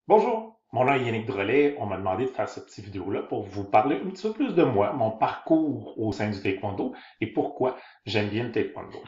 Bonjour, mon nom est Yannick Drolet. On m'a demandé de faire cette petite vidéo-là pour vous parler un petit peu plus de moi, mon parcours au sein du taekwondo et pourquoi j'aime bien le taekwondo.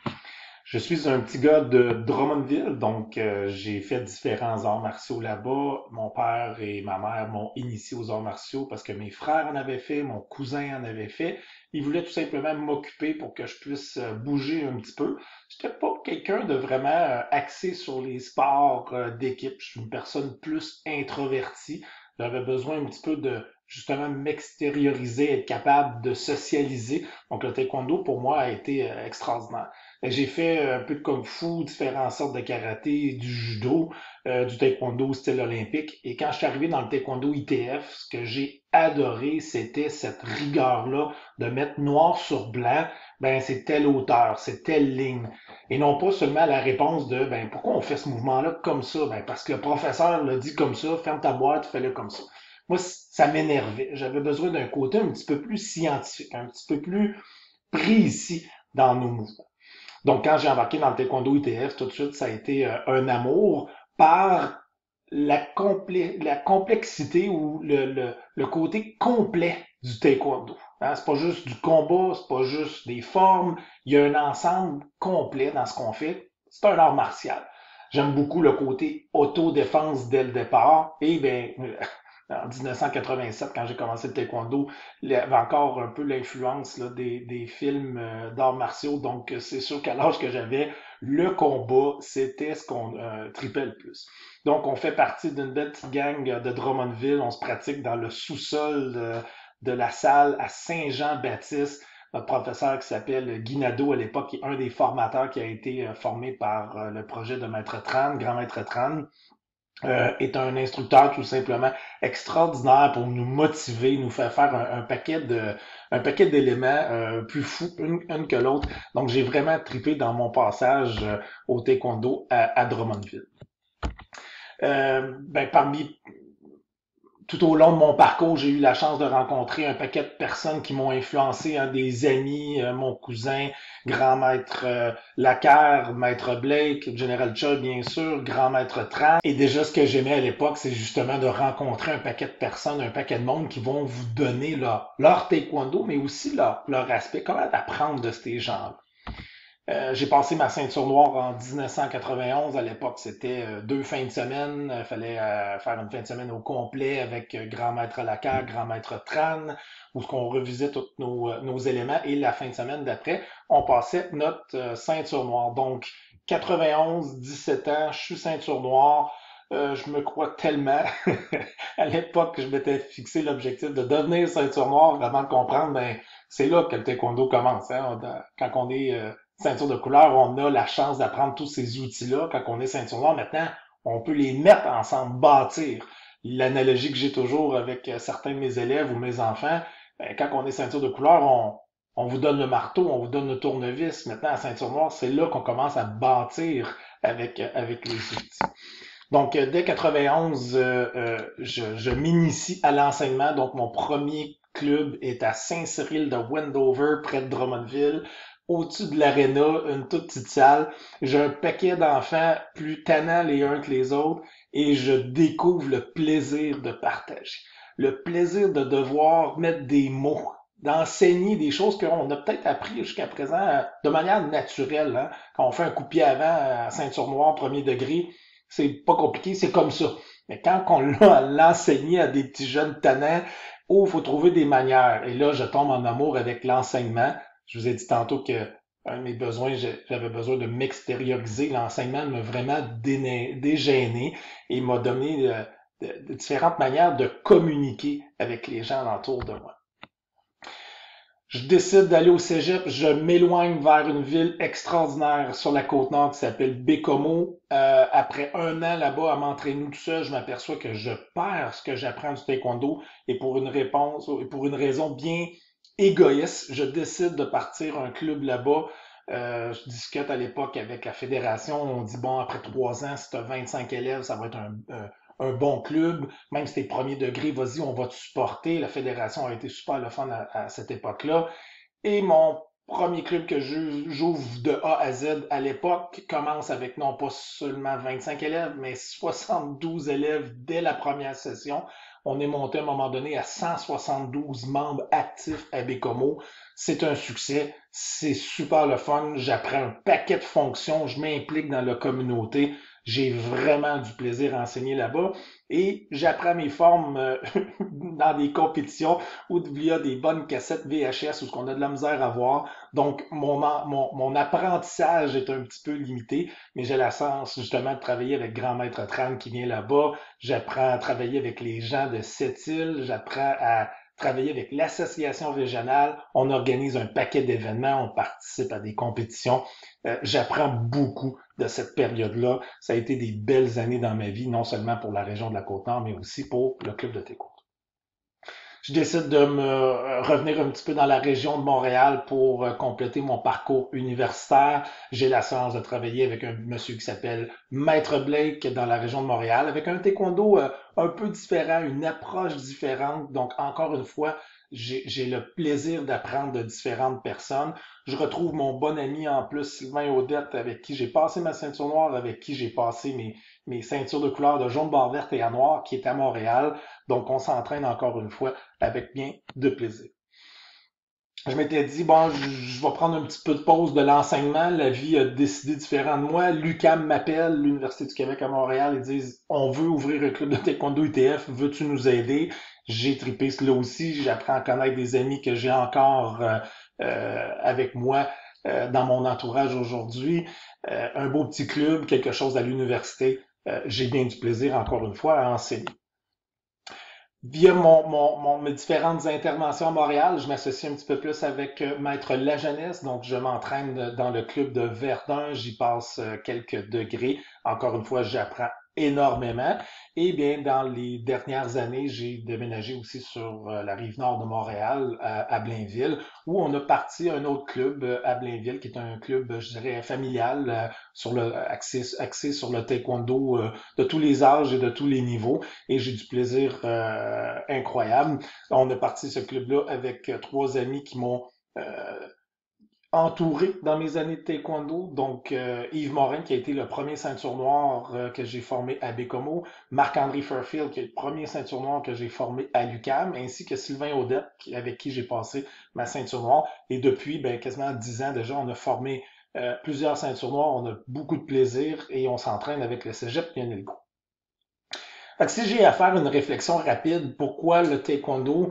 Je suis un petit gars de Drummondville, donc j'ai fait différents arts martiaux là-bas. Mon père et ma mère m'ont initié aux arts martiaux parce que mes frères en avaient fait, mon cousin en avait fait. Ils voulaient tout simplement m'occuper pour que je puisse bouger un petit peu. Je n'étais pas quelqu'un de vraiment axé sur les sports d'équipe. Je suis une personne plus introvertie. J'avais besoin un petit peu de justement m'extérioriser, être capable de socialiser. Donc le taekwondo pour moi a été extraordinaire. J'ai fait un peu de kung-fu, différentes sortes de karaté, du judo, du taekwondo style olympique. Et quand je suis arrivé dans le taekwondo ITF, ce que j'ai adoré, c'était cette rigueur-là de mettre noir sur blanc, ben c'est telle hauteur, c'est telle ligne. Et non pas seulement la réponse de ben pourquoi on fait ce mouvement-là comme ça? Ben parce que le professeur l'a dit comme ça, ferme ta boîte, fais-le comme ça. Moi, ça m'énervait. J'avais besoin d'un côté un petit peu plus scientifique, un petit peu plus précis dans nos mouvements. Donc, quand j'ai embarqué dans le taekwondo ITF, tout de suite, ça a été un amour par la complexité ou le côté complet du taekwondo. Hein, c'est pas juste du combat, c'est pas juste des formes, il y a un ensemble complet dans ce qu'on fait. C'est un art martial. J'aime beaucoup le côté autodéfense dès le départ. Et bien, en 1987, quand j'ai commencé le taekwondo, il y avait encore un peu l'influence des films d'arts martiaux. Donc, c'est sûr qu'à l'âge que j'avais, le combat, c'était ce qu'on tripait le plus. Donc, on fait partie d'une belle petite gang de Drummondville. On se pratique dans le sous-sol de la salle à Saint-Jean-Baptiste. Notre professeur qui s'appelle Guy Nadeau à l'époque, qui est un des formateurs qui a été formé par le projet de Maître Tran, Grand Maître Tran, est un instructeur tout simplement extraordinaire pour nous motiver, nous faire un paquet d'éléments plus fous une que l'autre. Donc j'ai vraiment tripé dans mon passage au taekwondo à Drummondville. Parmi tout au long de mon parcours, j'ai eu la chance de rencontrer un paquet de personnes qui m'ont influencé, hein, des amis, mon cousin, grand maître Lacaire, maître Blake, General Choi, bien sûr, grand maître Tran. Et déjà, ce que j'aimais à l'époque, c'est justement de rencontrer un paquet de personnes, un paquet de monde qui vont vous donner leur taekwondo, mais aussi leur aspect. Comment apprendre de ces gens-là? J'ai passé ma ceinture noire en 1991. À l'époque, c'était deux fins de semaine. Il fallait faire une fin de semaine au complet avec Grand Maître Lacaire, Grand Maître Tran, où on revisait tous nos éléments. Et la fin de semaine d'après, on passait notre ceinture noire. Donc, 91, 17 ans, je suis ceinture noire. Je me crois tellement. À l'époque, je m'étais fixé l'objectif de devenir ceinture noire avant de comprendre, ben, c'est là que le taekwondo commence. Hein. Quand on est ceinture de couleur, on a la chance d'apprendre tous ces outils-là. Quand on est ceinture noire, maintenant, on peut les mettre ensemble, bâtir. L'analogie que j'ai toujours avec certains de mes élèves ou mes enfants, ben, quand on est ceinture de couleur, on vous donne le marteau, on vous donne le tournevis. Maintenant, à ceinture noire, c'est là qu'on commence à bâtir avec les outils. Donc, dès 91, je m'initie à l'enseignement. Donc, mon premier club est à Saint-Cyril de Wendover, près de Drummondville, au-dessus de l'aréna, une toute petite salle. J'ai un paquet d'enfants plus tannants les uns que les autres et je découvre le plaisir de partager. Le plaisir de devoir mettre des mots, d'enseigner des choses qu'on a peut-être appris jusqu'à présent de manière naturelle. Hein. Quand on fait un coup de pied avant à ceinture noire, premier degré, c'est pas compliqué, c'est comme ça. Mais quand on l'a à l'enseigner à des petits jeunes tannants, oh, il faut trouver des manières. Et là, je tombe en amour avec l'enseignement. Je vous ai dit tantôt que un de mes besoins, j'avais besoin de m'extérioriser. L'enseignement m'a vraiment dégêné et m'a donné de différentes manières de communiquer avec les gens autour de moi. Je décide d'aller au cégep, je m'éloigne vers une ville extraordinaire sur la côte nord qui s'appelle Bécomo. Après un an là-bas à m'entraîner tout seul, je m'aperçois que je perds ce que j'apprends du taekwondo et pour une raison bien égoïste, je décide de partir un club là-bas. Je discute à l'époque avec la fédération. On dit, bon, après 3 ans, si tu as 25 élèves, ça va être un bon club. Même si t'es premier degré, vas-y, on va te supporter. La fédération a été super le fun à cette époque-là. Et mon premier club que j'ouvre de A à Z à l'époque commence avec non pas seulement 25 élèves, mais 72 élèves dès la première session. On est monté à un moment donné à 172 membres actifs à Bécomo. C'est un succès, c'est super le fun. J'apprends un paquet de fonctions, je m'implique dans la communauté. J'ai vraiment du plaisir à enseigner là-bas et j'apprends mes formes dans des compétitions où il y a des bonnes cassettes VHS où on a de la misère à voir. Donc, mon apprentissage est un petit peu limité, mais j'ai la chance justement de travailler avec Grand Maître Tran qui vient là-bas. J'apprends à travailler avec les gens de Sept-Îles. J'apprends à travailler avec l'association régionale. On organise un paquet d'événements, on participe à des compétitions. J'apprends beaucoup de cette période-là. Ça a été des belles années dans ma vie, non seulement pour la région de la Côte-Nord, mais aussi pour le club de taekwondo. Je décide de me revenir un petit peu dans la région de Montréal pour compléter mon parcours universitaire. J'ai la chance de travailler avec un monsieur qui s'appelle Maître Blake dans la région de Montréal, avec un taekwondo un peu différent, une approche différente. Donc, encore une fois, j'ai le plaisir d'apprendre de différentes personnes. Je retrouve mon bon ami en plus, Sylvain Audette, avec qui j'ai passé ma ceinture noire, avec qui j'ai passé mes ceintures de couleur de jaune, barre verte et à noir, qui est à Montréal. Donc, on s'entraîne encore une fois avec bien de plaisir. Je m'étais dit, bon, je vais prendre un petit peu de pause de l'enseignement. La vie a décidé différent de moi. L'UQAM m'appelle, l'Université du Québec à Montréal, ils disent, on veut ouvrir un club de taekwondo ITF, veux-tu nous aider? J'ai trippé cela aussi. J'apprends à connaître des amis que j'ai encore avec moi dans mon entourage aujourd'hui. Un beau petit club, quelque chose à l'université. J'ai bien du plaisir, encore une fois, à enseigner. Via mes différentes interventions à Montréal, je m'associe un petit peu plus avec Maître La Jeunesse. Donc, je m'entraîne dans le club de Verdun. J'y passe quelques degrés. Encore une fois, j'apprends énormément. Et bien, dans les dernières années, j'ai déménagé aussi sur la rive nord de Montréal, à Blainville, où on a parti un autre club à Blainville, qui est un club, je dirais, familial, axé sur le taekwondo de tous les âges et de tous les niveaux et j'ai du plaisir incroyable. On a parti ce club-là avec trois amis qui m'ont euh, entouré dans mes années de taekwondo. Donc, Yves Morin, qui a été le premier ceinture noire que j'ai formé à Bécomo, Marc-André Fairfield, qui est le premier ceinture noire que j'ai formé à l'UQAM, ainsi que Sylvain Audette, avec qui j'ai passé ma ceinture noire. Et depuis ben, quasiment 10 ans déjà, on a formé plusieurs ceintures noires, on a beaucoup de plaisir et on s'entraîne avec le Cégep Lionel. Fait que si j'ai à faire une réflexion rapide, pourquoi le taekwondo,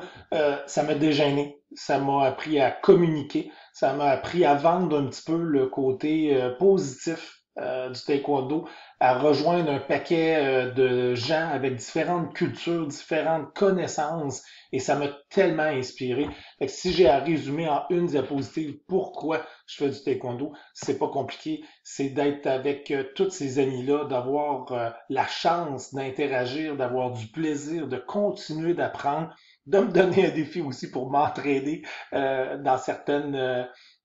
ça m'a dégêné, ça m'a appris à communiquer, ça m'a appris à vendre un petit peu le côté positif du taekwondo, à rejoindre un paquet de gens avec différentes cultures, différentes connaissances, et ça m'a tellement inspiré. Fait que si j'ai à résumer en une diapositive pourquoi je fais du taekwondo, c'est pas compliqué, c'est d'être avec tous ces amis-là, d'avoir la chance d'interagir, d'avoir du plaisir, de continuer d'apprendre, de me donner un défi aussi pour m'entraider dans certaines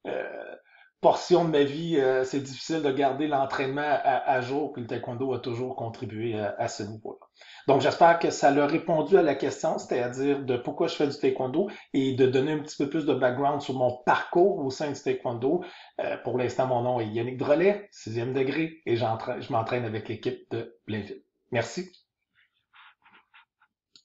euh, portions de ma vie. C'est difficile de garder l'entraînement à jour, puis le taekwondo a toujours contribué à ce niveau-là. Donc j'espère que ça l'a répondu à la question, c'est-à-dire de pourquoi je fais du taekwondo et de donner un petit peu plus de background sur mon parcours au sein du taekwondo. Pour l'instant, mon nom est Yannick Drolet, 6e degré, et je m'entraîne avec l'équipe de Blainville. Merci.